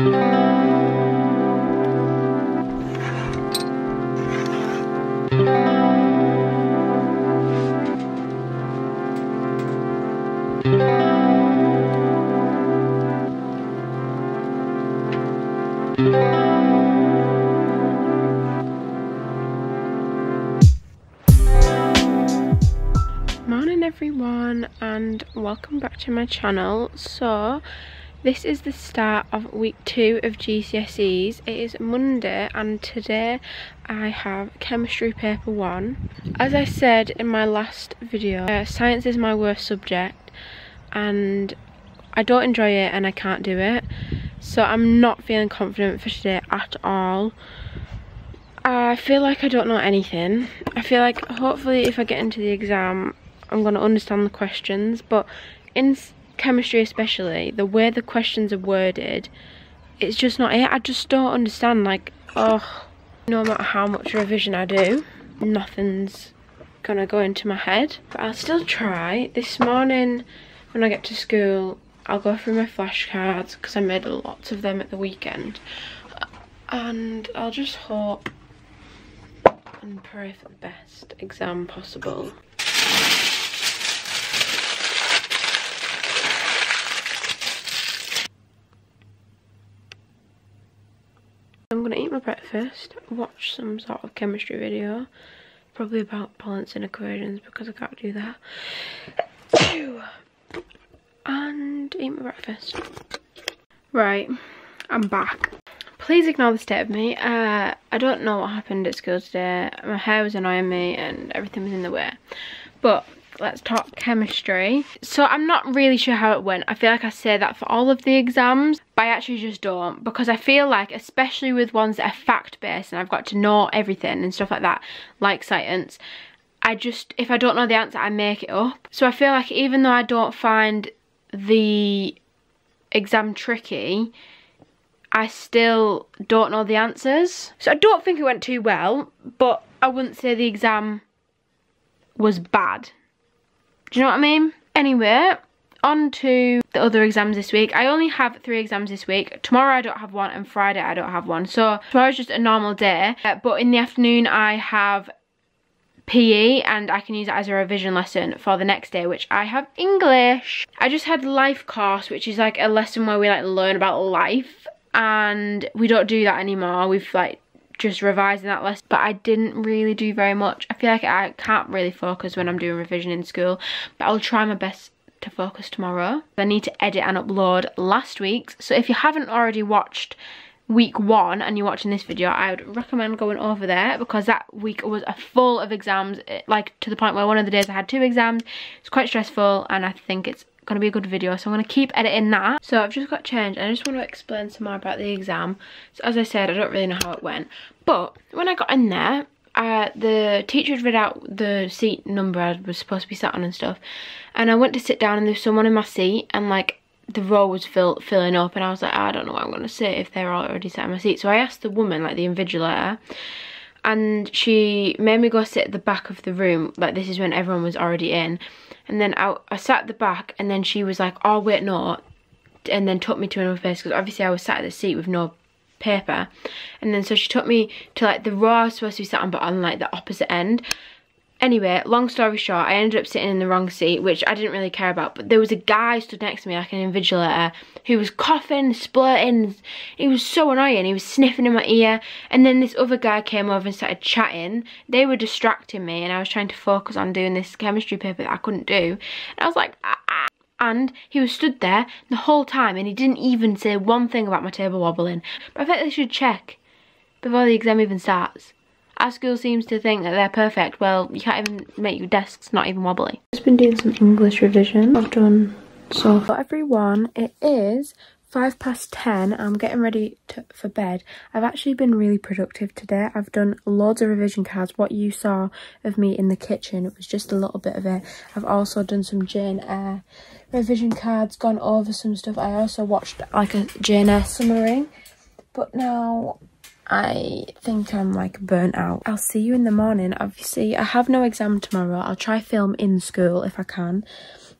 Morning everyone, and welcome back to my channel. So this is the start of week 2 of GCSEs. It is Monday and today I have chemistry paper 1. As I said in my last video, science is my worst subject and I don't enjoy it and I can't do it, so I'm not feeling confident for today at all. I feel like I don't know anything. I feel like hopefully if I get into the exam I'm going to understand the questions, but in chemistry especially, the way the questions are worded, it's just not it. I just don't understand, like, oh, no matter how much revision I do, nothing's gonna go into my head. But I'll still try. This morning when I get to school, I'll go through my flashcards because I made lots of them at the weekend, and I'll just hope and pray for the best exam possible. I'm gonna eat my breakfast, watch some sort of chemistry video, probably about balancing equations because I can't do that, and eat my breakfast. Right, I'm back. Please ignore the state of me. I don't know what happened at school today. My hair was annoying me and everything was in the way. But let's talk chemistry. So I'm not really sure how it went. I feel like I say that for all of the exams, but I actually just don't, because I feel like, especially with ones that are fact-based and I've got to know everything and stuff like that, like science, if I don't know the answer, I make it up. So I feel like even though I don't find the exam tricky, I still don't know the answers. So I don't think it went too well, but I wouldn't say the exam was bad. Do you know what I mean? Anyway, on to the other exams this week. I only have 3 exams this week. Tomorrow I don't have one and Friday I don't have one. So tomorrow's just a normal day. But in the afternoon I have PE and I can use it as a revision lesson for the next day, which I have English. I just had life course, which is like a lesson where we like learn about life, and we don't do that anymore. We've like just revising that lesson, but I didn't really do very much. I feel like I can't really focus when I'm doing revision in school, but I'll try my best to focus tomorrow. I need to edit and upload last week's, so if you haven't already watched week 1 and you're watching this video, I would recommend going over there, because that week was full of exams, like to the point where one of the days I had 2 exams. It's quite stressful and I think it's gonna be a good video, so I'm gonna keep editing that. So I've just got changed and I just want to explain some more about the exam. So as I said, I don't really know how it went, but when I got in there, the teacher had read out the seat number I was supposed to be sat on and stuff, and I went to sit down and there was someone in my seat and like the row was filling up, and I was like, I don't know what I'm gonna sit if they're already sat in my seat. So I asked the woman, like the invigilator, and she made me go sit at the back of the room. Like, this is when everyone was already in. And then I sat at the back, and then she was like, oh wait, no, and then took me to another place, because obviously I was sat at the seat with no paper. And then so she took me to like the row I was supposed to be sat on, but on like the opposite end. Anyway, long story short, I ended up sitting in the wrong seat, which I didn't really care about, but there was a guy stood next to me, like an invigilator, who was coughing, splurting. He was so annoying. He was sniffing in my ear, and then this other guy came over and started chatting. They were distracting me, and I was trying to focus on doing this chemistry paper that I couldn't do, and I was like, ah. And he was stood there the whole time, and he didn't even say one thing about my table wobbling. But I think they should check before the exam even starts. Our school seems to think that they're perfect. Well, you can't even make your desks not even wobbly. I've just been doing some English revision. I've done so far. Everyone, it is 10:05. I'm getting ready for bed. I've actually been really productive today. I've done loads of revision cards. What you saw of me in the kitchen, it was just a little bit of it. I've also done some Jane Eyre revision cards, gone over some stuff. I also watched like a Jane Eyre summary, but now I think I'm like burnt out. I'll see you in the morning. Obviously I have no exam tomorrow. I'll try film in school if I can.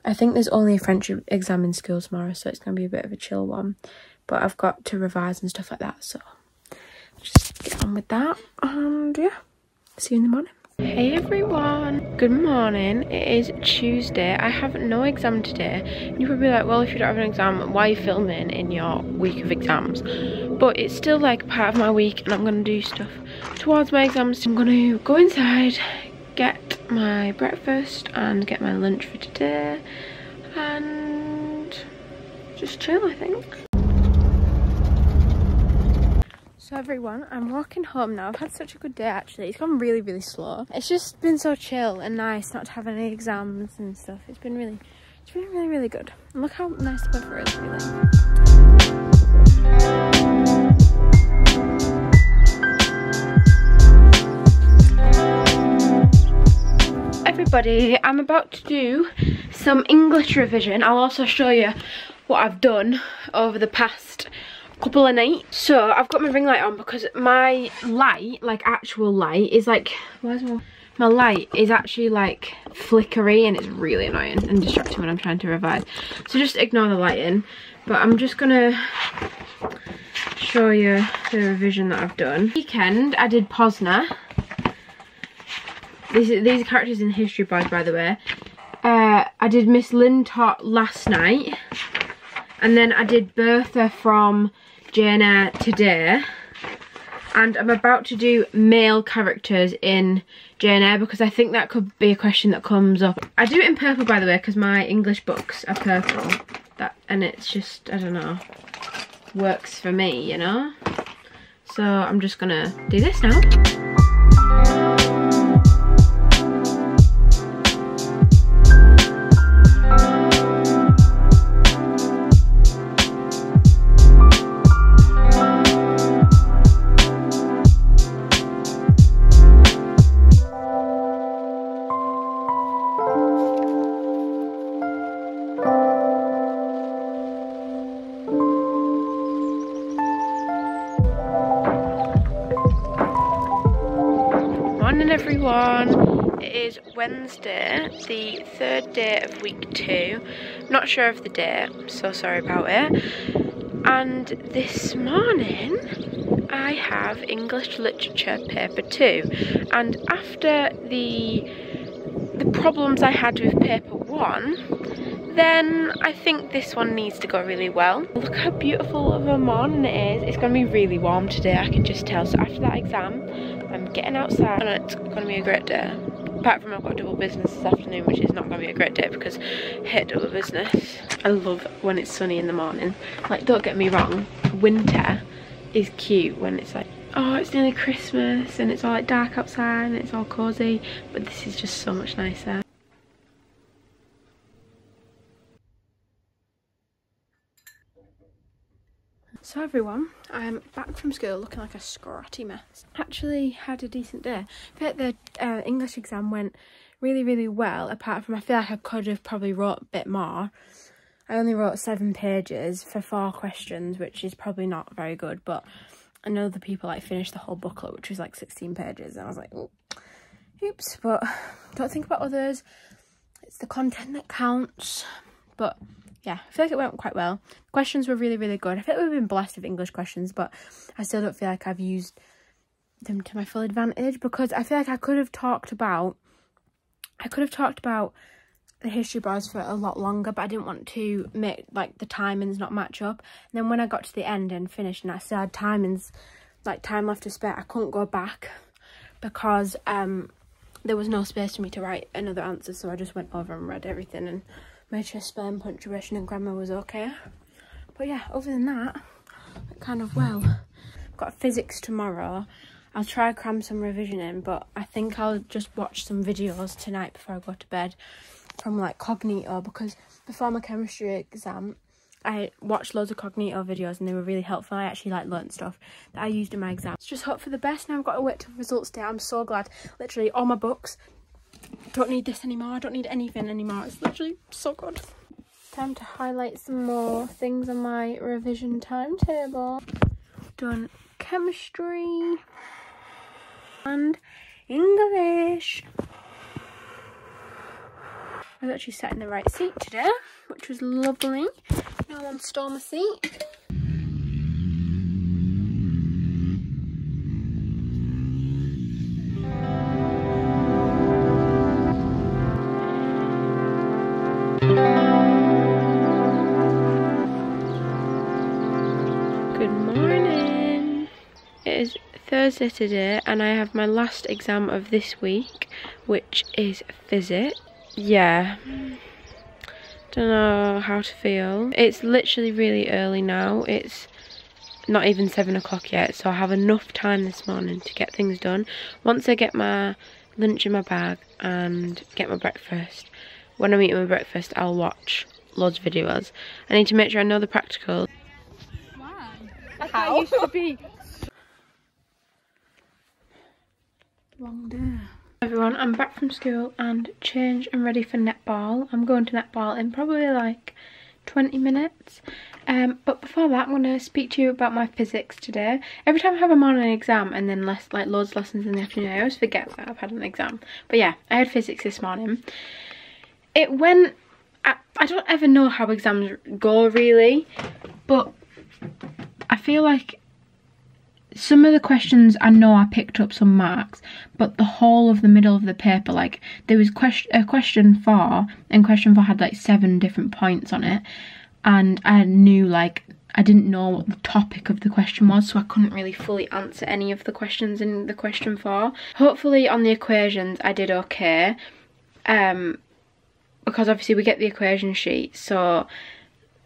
I think there's only a French exam in school tomorrow, so it's gonna be a bit of a chill one. but I've got to revise and stuff like that, so just get on with that. And yeah, see you in the morning. Hey everyone, good morning. It is Tuesday. I have no exam today. And you're probably like, well, if you don't have an exam, why are you filming in your week of exams? But it's still like part of my week, and I'm going to do stuff towards my exams. I'm going to go inside, get my breakfast and get my lunch for today, and just chill, I think. So everyone, I'm walking home now. I've had such a good day actually. It's gone really, really slow. It's just been so chill and nice not to have any exams and stuff. It's been really good. And look how nice the weather is, really. Everybody, I'm about to do some English revision. I'll also show you what I've done over the past couple of nights. So I've got my ring light on because my light, like actual light, is like, where's my light is actually like flickery, and it's really annoying and distracting when I'm trying to revise. So just ignore the lighting. But I'm just gonna show you the revision that I've done. Weekend I did Posner. These are characters in History Boys, by the way. I did Miss Lintot last night, and then I did Bertha from Jane Eyre today, and I'm about to do male characters in Jane Eyre because I think that could be a question that comes up. I do it in purple, by the way, because my English books are purple, and it's just, I don't know, works for me, you know. So I'm just gonna do this now. Morning everyone, it is Wednesday, the 3rd day of week 2. Not sure of the day, I'm so sorry about it. And this morning I have English Literature paper 2, and after the problems I had with paper 1, then I think this one needs to go really well. Look how beautiful of a morning it is. It's going to be really warm today, I can just tell. So after that exam, I'm getting outside and it's going to be a great day. Apart from I've got double business this afternoon, which is not going to be a great day because I hate double business. I love when it's sunny in the morning. Like, don't get me wrong, winter is cute when it's like, oh, it's nearly Christmas and it's all like dark outside and it's all cozy, but this is just so much nicer. So everyone, I'm back from school looking like a scratty mess. Actually had a decent day. I feel like the English exam went really well, apart from I feel like I could have probably wrote a bit more. I only wrote 7 pages for 4 questions, which is probably not very good, but I know the people like finished the whole booklet, which was like 16 pages, and I was like, oh, oops, but don't think about others. It's the content that counts. But yeah, I feel like it went quite well. Questions were really good. I feel like we've been blessed with English questions, but I still don't feel like I've used them to my full advantage, because I feel like I could have talked about the History Boys for a lot longer, but I didn't want to make like the timings not match up. And then when I got to the end and finished and I still had timings, like time left to spare, I couldn't go back because there was no space for me to write another answer, so I just went over and read everything and made sure spelling, punctuation and grammar was okay. But yeah, other than that, kind of well. I've got physics tomorrow. I'll try to cram some revision in, but I think I'll just watch some videos tonight before I go to bed from like Cognito, because before my chemistry exam I watched loads of Cognito videos and they were really helpful. I actually like learnt stuff that I used in my exam. Just hope for the best. Now I've got to wait till results day. I'm so glad. Literally all my books, don't need this anymore. I don't need anything anymore. It's literally so good. Time to highlight some more things on my revision timetable. Done chemistry and English. I was actually sat in the right seat today, which was lovely. Now I'm on Stormer seat. Good morning. It is Thursday today and I have my last exam of this week, which is physics. Yeah, don't know how to feel. It's literally really early now. It's not even 7 o'clock yet, so I have enough time this morning to get things done. Once I get my lunch in my bag and get my breakfast, when I'm eating my breakfast I'll watch loads of videos. I need to make sure I know the practical. Why? How? Used to be long day. Everyone, I'm back from school and changed and ready for netball. I'm going to netball in probably like 20 minutes. But before that, I'm going to speak to you about my physics today. Every time I have a morning exam and then loads of lessons in the afternoon, I always forget that I've had an exam. But yeah, I had physics this morning. It went... I don't ever know how exams go really, but I feel like some of the questions I know I picked up some marks, but the whole of the middle of the paper, like there was question 4, and question 4 had like 7 different points on it, and I knew like I didn't know what the topic of the question was, so I couldn't really fully answer any of the questions in the question 4. Hopefully on the equations I did okay, because obviously we get the equation sheet, so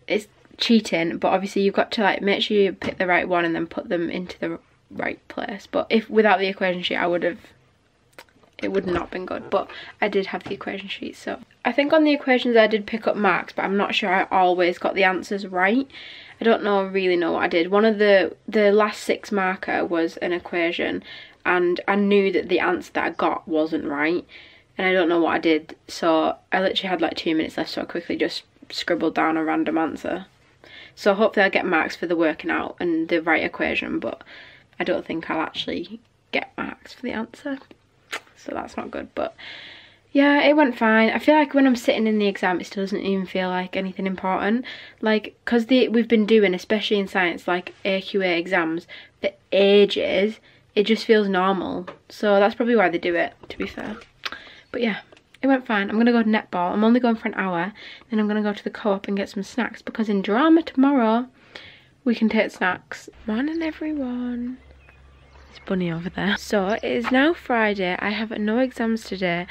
it's cheating, but obviously you've got to like make sure you pick the right one and then put them into the right place. But if without the equation sheet it would not have been good, but I did have the equation sheet. So I think on the equations I did pick up marks, but I'm not sure I always got the answers right. I don't really know what I did. One of the last 6 marker was an equation and I knew that the answer that I got wasn't right, and I don't know what I did, so I literally had like 2 minutes left, so I quickly just scribbled down a random answer. So hopefully I'll get marks for the working out and the right equation, but I don't think I'll actually get marks for the answer, so that's not good. But yeah, it went fine. I feel like when I'm sitting in the exam it still doesn't even feel like anything important, like because we've been doing, especially in science, like AQA exams for ages, it just feels normal, so that's probably why they do it, to be fair. But yeah, it went fine. I'm going to go to netball. I'm only going for an hour. Then I'm going to go to the co-op and get some snacks, because in drama tomorrow we can take snacks. Morning everyone. There's Bunny over there. So it is now Friday. I have no exams today,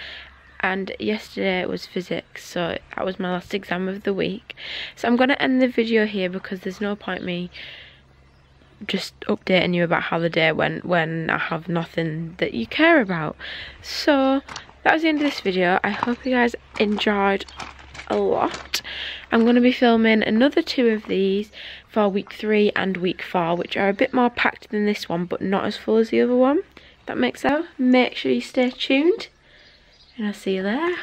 and yesterday was physics, so that was my last exam of the week. So I'm going to end the video here because there's no point me just updating you about how the day went when I have nothing that you care about. So that was the end of this video. I hope you guys enjoyed a lot. I'm going to be filming another 2 of these for week 3 and week 4, which are a bit more packed than this one, but not as full as the other one. If that makes sense. Make sure you stay tuned, and I'll see you there.